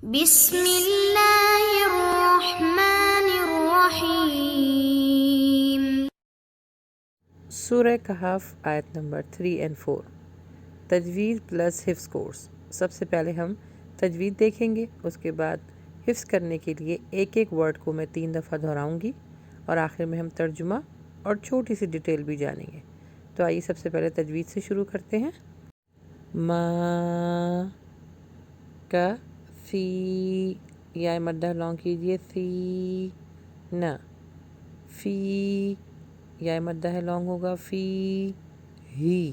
بسم اللہ الرحمن الرحیم۔ سورہ کہف آیت نمبر 3 اور 4 تجوید پلس حفظ کورس۔ سب سے پہلے ہم تجوید دیکھیں گے، اس کے بعد حفظ کرنے کے لیے ایک ایک ورڈ کو میں 3 دفعہ دہراؤں گی اور آخر میں ہم ترجمہ اور چھوٹی سی ڈیٹیل بھی جانیں گے۔ تو آئیے سب سے پہلے تجوید سے شروع کرتے ہیں۔ ما کا فی، یا مدہ لانگ کیجئے، سی نا، فی یا مدہ لانگ ہوگا، فی ہی،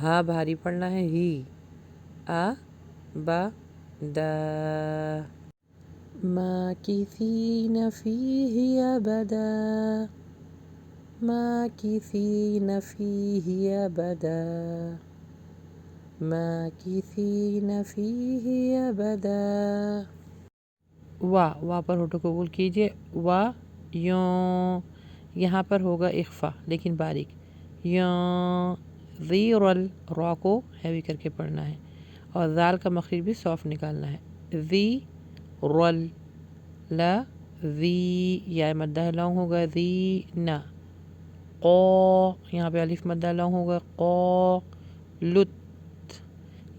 ہا بھاری پڑھنا ہے، ہی، آ با دا، ماکثین فیہ ابدا، ماکثین فیہ ابدا، ماکثین فیہ ابدا۔ وا پر ہوٹو قبول کیجئے، وا یوں، یہاں پر ہوگا اخفا لیکن باریک، یوں، ذیرل، را کو ہیوی کر کے پڑھنا ہے اور ذال کا مخرج بھی سافٹ نکالنا ہے، ذی رل، لا ذی، یا مدہ لانگ ہوگا، ذی نا، قو، یہاں پہ الف مدہ لانگ ہوگا، قو، لت،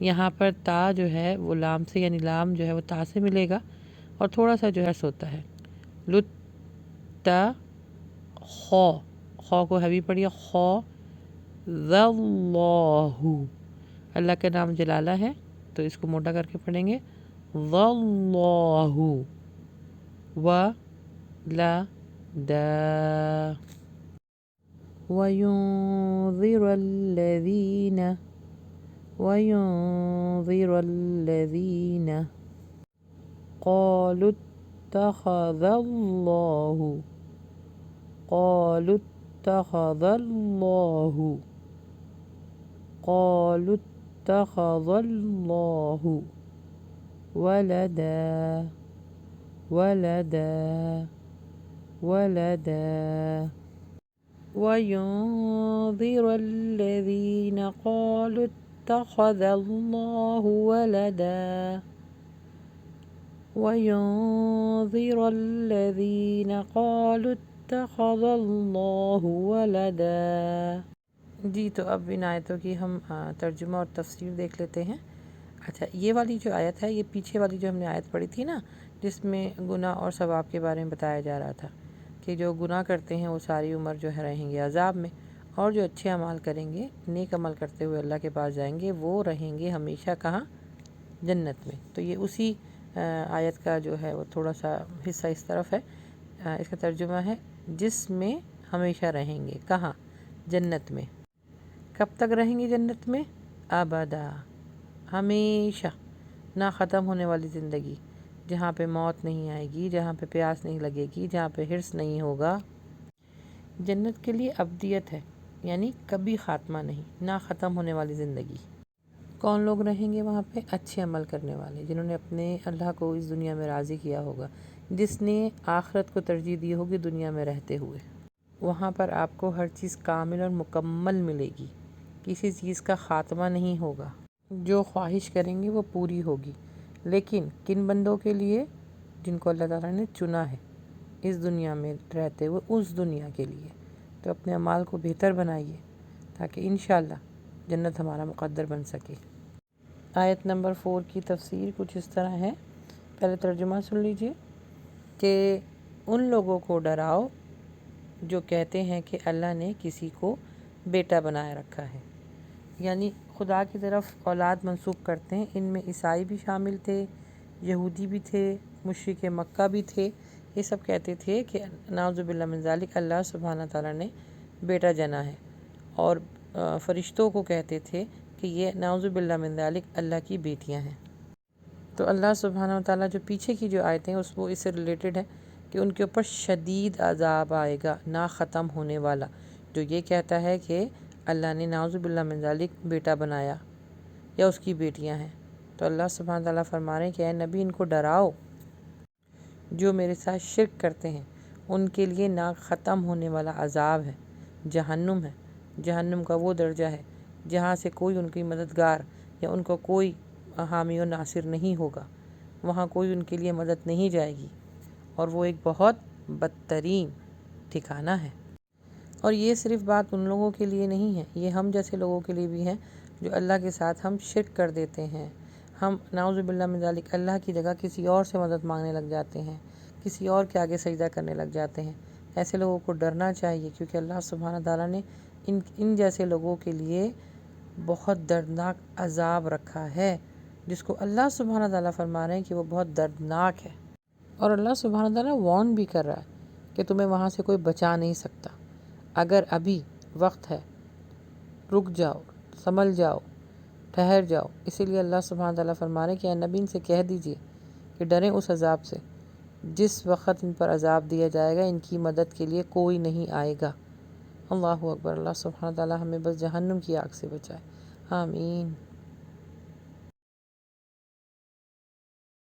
یہاں پر تا جو ہے وہ لام سے، یعنی لام جو ہے وہ تا سے ملے گا اور تھوڑا سا جو ہے ہوتا ہے، لت تا، خو، خو کو ہیوی پڑھیے، خو، ذاللہ، اللہ کا نام جلالہ ہے تو اس کو موٹا کر کے پڑھیں گے، ذاللہ، و لا دا، وَيُنذِرَ الَّذِينَ قَالُوا اتَّخَذَ اللَّهُ وَلَدًا، وَيُنذِرَ الَّذِينَ قَالُوا اتَّخَذَ اللَّهُ وَلَدًا، وَيُنذِرَ الَّذِينَ قَالُوا اتَّخَذَ اللَّهُ وَلَدًا۔ جی تو اب ان آیتوں کی ہم ترجمہ اور تفسیر دیکھ لیتے ہیں۔ اچھا، یہ والی جو آیت ہے، یہ پیچھے والی جو ہم نے آیت پڑھی تھی نا، جس میں گناہ اور ثواب کے بارے میں بتایا جا رہا تھا کہ جو گناہ کرتے ہیں وہ ساری عمر جو ہے رہیں گے عذاب میں، اور جو اچھے اعمال کریں گے، نیک عمل کرتے ہوئے اللہ کے پاس جائیں گے، وہ رہیں گے ہمیشہ کہاں؟ جنت میں۔ تو یہ اسی آیت کا جو ہے وہ تھوڑا سا حصہ اس طرف ہے۔ اس کا ترجمہ ہے جس میں ہمیشہ رہیں گے، کہاں؟ جنت میں۔ کب تک رہیں گے جنت میں؟ ابدا، ہمیشہ، نہ ختم ہونے والی زندگی، جہاں پہ موت نہیں آئے گی، جہاں پہ پیاس نہیں لگے گی، جہاں پہ حرص نہیں ہوگا۔ جنت کے لیے ابدیت ہے، یعنی کبھی خاتمہ نہیں، نہ ختم ہونے والی زندگی۔ کون لوگ رہیں گے وہاں پہ؟ اچھے عمل کرنے والے، جنہوں نے اپنے اللہ کو اس دنیا میں راضی کیا ہوگا، جس نے آخرت کو ترجیح دی ہوگی دنیا میں رہتے ہوئے۔ وہاں پر آپ کو ہر چیز کامل اور مکمل ملے گی، کسی چیز کا خاتمہ نہیں ہوگا، جو خواہش کریں گے وہ پوری ہوگی۔ لیکن کن بندوں کے لیے؟ جن کو اللہ تعالیٰ نے چنا ہے اس دنیا میں رہتے ہوئے، اس دنیا کے لیے۔ تو اپنے اعمال کو بہتر بنائیے تاکہ انشاءاللہ جنت ہمارا مقدر بن سکے۔ آیت نمبر 4 کی تفسیر کچھ اس طرح ہے، پہلے ترجمہ سن لیجئے کہ ان لوگوں کو ڈراؤ جو کہتے ہیں کہ اللہ نے کسی کو بیٹا بنائے رکھا ہے، یعنی خدا کی طرف اولاد منسوب کرتے ہیں۔ ان میں عیسائی بھی شامل تھے، یہودی بھی تھے، مشرک مکہ بھی تھے۔ یہ سب کہتے تھے کہ نعوذ باللہ من ذالک، اللہ سبحانہ تعالیٰ نے بیٹا جنا ہے، اور فرشتوں کو کہتے تھے کہ یہ نعوذ باللہ من ذالک اللہ کی بیٹیاں ہیں۔ تو اللہ سبحانہ تعالیٰ جو پیچھے کی جو آیتیں اس وہ اس سے ریلیٹڈ ہے کہ ان کے اوپر شدید عذاب آئے گا، نہ ختم ہونے والا، جو یہ کہتا ہے کہ اللہ نے نعوذ باللہ من ذالک بیٹا بنایا یا اس کی بیٹیاں ہیں۔ تو اللہ سبحانہ تعالیٰ فرما رہے ہیں کہ اے نبی، ان کو ڈراؤ جو میرے ساتھ شرک کرتے ہیں، ان کے لیے نہ ختم ہونے والا عذاب ہے، جہنم ہے۔ جہنم کا وہ درجہ ہے جہاں سے کوئی ان کی مددگار یا ان کو کوئی حامی و ناصر نہیں ہوگا۔ وہاں کوئی ان کے لیے مدد نہیں جائے گی، اور وہ ایک بہت بدترین ٹھکانہ ہے۔ اور یہ صرف بات ان لوگوں کے لیے نہیں ہے، یہ ہم جیسے لوگوں کے لیے بھی ہے جو اللہ کے ساتھ ہم شرک کر دیتے ہیں، ہم نعوذ باللہ من ذالک اللہ کی جگہ کسی اور سے مدد مانگنے لگ جاتے ہیں، کسی اور کے آگے سجدہ کرنے لگ جاتے ہیں۔ ایسے لوگوں کو ڈرنا چاہیے، کیونکہ اللہ سبحانہ تعالیٰ نے ان جیسے لوگوں کے لیے بہت دردناک عذاب رکھا ہے، جس کو اللہ سبحانہ تعالیٰ فرما رہے ہیں کہ وہ بہت دردناک ہے۔ اور اللہ سبحانہ تعالیٰ وارن بھی کر رہا ہے کہ تمہیں وہاں سے کوئی بچا نہیں سکتا، اگر ابھی وقت ہے رک جاؤ، سنبھل جاؤ، ٹھہر جاؤ۔ اسی لیے اللہ سبحانہ تعالیٰ فرما رہے ہیں کہ اے نبی ان سے کہہ دیجئے کہ ڈریں اس عذاب سے جس وقت ان پر عذاب دیا جائے گا ان کی مدد کے لیے کوئی نہیں آئے گا۔ اللہ اکبر۔ اللہ سبحانہ تعالیٰ ہمیں بس جہنم کی آگ سے بچائے، آمین۔